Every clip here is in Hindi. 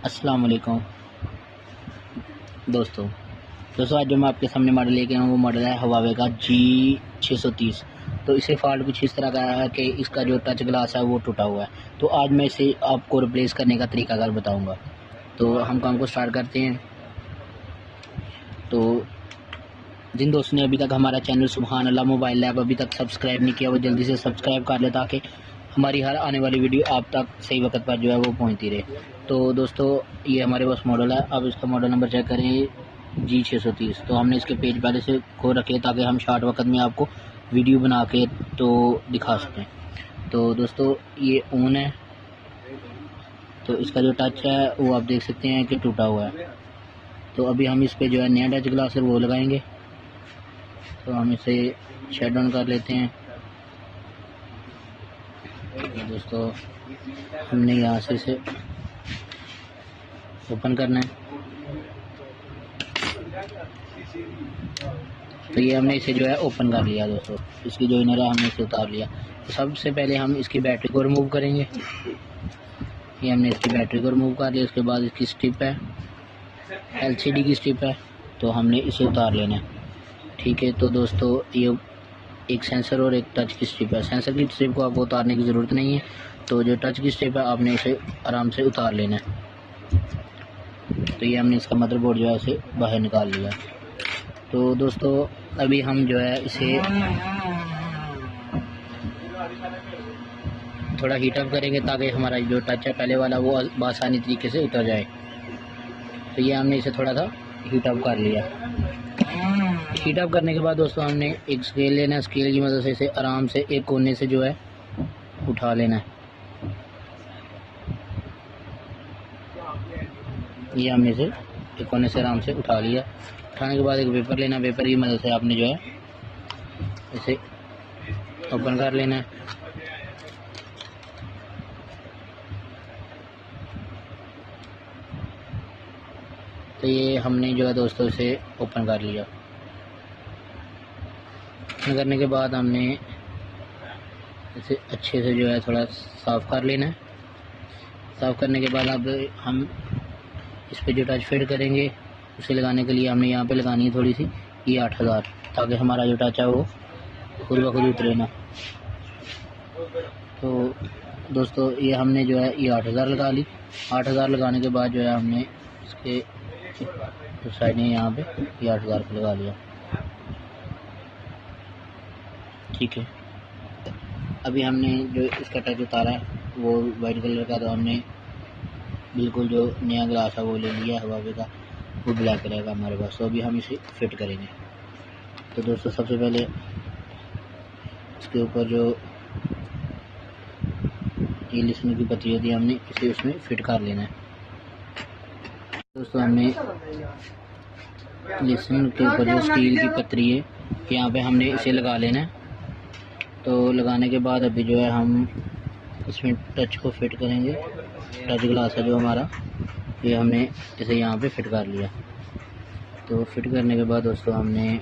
अस्सलाम वालेकुम दोस्तों। आज जो मैं आपके सामने मॉडल लेके आया हूँ वो मॉडल है हुआवे का G630। तो इसे फॉल्ट कुछ इस तरह का है कि इसका जो टच ग्लास है वो टूटा हुआ है। तो आज मैं इसे आपको रिप्लेस करने का तरीकाकार बताऊंगा। तो हम काम को स्टार्ट करते हैं। तो जिन दोस्तों ने अभी तक हमारा चैनल सुभान अल्लाह मोबाइल लैब अभी तक सब्सक्राइब नहीं किया वो जल्दी से सब्सक्राइब कर ले ताकि हमारी हर आने वाली वीडियो आप तक सही वक्त पर जो है वो पहुंचती रहे। तो दोस्तों ये हमारे पास मॉडल है। अब इसका मॉडल नंबर चेक करें G630। तो हमने इसके पेज पहले से खोल रखे ताकि हम शॉर्ट वक्त में आपको वीडियो बना के तो दिखा सकें। तो दोस्तों ये ऑन है। तो इसका जो टच है वो आप देख सकते हैं कि टूटा हुआ है। तो अभी हम इस पर जो है नया टच ग्लास है वो लगाएंगे। तो हम इसे शट डाउन कर लेते हैं। दोस्तों हमने यहाँ से इसे ओपन करना है। तो ये हमने इसे जो है ओपन कर लिया दोस्तों। इसकी जो इनर है हमने इसे उतार लिया। तो सबसे पहले हम इसकी बैटरी को रिमूव करेंगे। ये हमने इसकी बैटरी को रिमूव कर लिया। उसके बाद इसकी स्ट्रिप है, LCD की स्ट्रिप है, तो हमने इसे उतार लेना है। ठीक है। तो दोस्तों ये एक सेंसर और एक टच की स्ट्रिप है। सेंसर की स्ट्रिप को आपको उतारने की ज़रूरत नहीं है। तो जो टच की स्ट्रिप है आपने इसे आराम से उतार लेना है। तो ये हमने इसका मदरबोर्ड जो है इसे बाहर निकाल लिया। तो दोस्तों अभी हम जो है इसे थोड़ा हीट अप करेंगे ताकि हमारा जो टच है पहले वाला वो आसानी तरीके से उतर जाए। तो ये हमने इसे थोड़ा सा हीट अप कर लिया। हीट अप करने के बाद दोस्तों हमने एक स्केल लेना है। स्केल की मदद से इसे आराम से एक कोने से जो है उठा लेना है। ये हमने इसे एक कोने से आराम से उठा लिया। उठाने के बाद एक पेपर लेना है। पेपर की मदद से आपने जो है इसे ओपन कर लेना है। तो ये हमने जो है दोस्तों इसे ओपन कर लिया। ओपन करने के बाद हमने इसे अच्छे से जो है थोड़ा साफ़ कर लेना है। साफ़ करने के बाद अब हम इस पे जो टच फिट करेंगे उसे लगाने के लिए हमने यहाँ पे लगानी है थोड़ी सी ये 8000, ताकि हमारा जो टच है वो खुद ब खुद उतरे ना। तो दोस्तों ये हमने जो है ये 8000 लगा ली। 8000 लगाने के बाद जो है हमने इसके जो साइड है यहाँ पे ये 8000 को लगा लिया। ठीक है। अभी हमने जो इसका टच उतारा है वो वाइट कलर का, तो हमने बिल्कुल जो नया ग्लास है वो ले लिया है हुआवे का, वो ब्लैक रहेगा हमारे पास। तो अभी हम इसे फिट करेंगे। तो दोस्तों सबसे पहले इसके ऊपर जो ये लिसनर की पत्ती होती है हमने इसे उसमें फिट कर लेना है। दोस्तों हमने लिसनर के ऊपर जो स्टील की पत्ती है यहाँ पे हमने इसे लगा लेना है। तो लगाने के बाद अभी जो है हम इसमें टच को फिट करेंगे। टच ग्लास है जो हमारा ये हमने इसे यहाँ पे फिट कर लिया। तो फिट करने के बाद दोस्तों हमने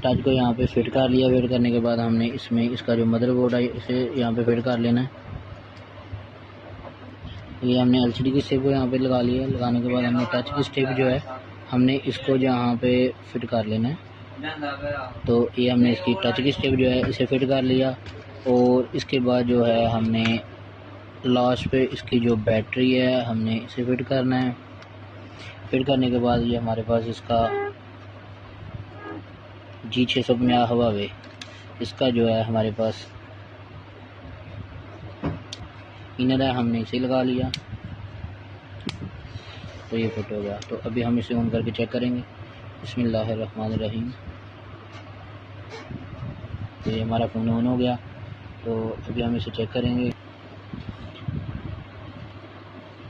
टच को यहाँ पे फिट कर लिया। फिट करने के बाद हमने इसमें इसका जो मदरबोर्ड है इसे यहाँ पे फिट कर लेना है। ये हमने LCD की स्ट्रिप को यहाँ पे लगा लिया। लगाने के बाद हमने टच की स्ट्रिप जो है हमने इसको यहाँ पे फिट कर लेना है। तो ये हमने इसकी टच की स्ट्रिप जो है इसे फिट कर लिया। और इसके बाद जो है हमने लास्ट पे इसकी जो बैटरी है हमने इसे फिट करना है। फिट करने के बाद ये हमारे पास इसका G650 हुआवे इसका जो है हमारे पास इनर है, हमने इसे लगा लिया। तो ये फिट हो गया। तो अभी हम इसे ऑन करके चेक करेंगे। बिस्मिल्लाहिर्रहमानिर्रहीम। तो ये हमारा फ़ोन ऑन हो गया। तो अभी हम इसे चेक करेंगे।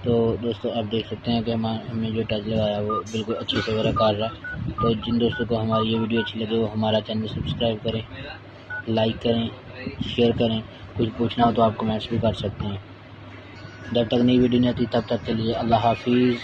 तो दोस्तों आप देख सकते हैं कि हमने जो टच लगाया वो बिल्कुल अच्छे से वर्क कर रहा है। तो जिन दोस्तों को हमारी ये वीडियो अच्छी लगे वो हमारा चैनल सब्सक्राइब करें, लाइक करें, शेयर करें। कुछ पूछना हो तो आप कमेंट्स भी कर सकते हैं। जब तक नई वीडियो नहीं आती तब तक के लिए अल्लाह हाफिज़।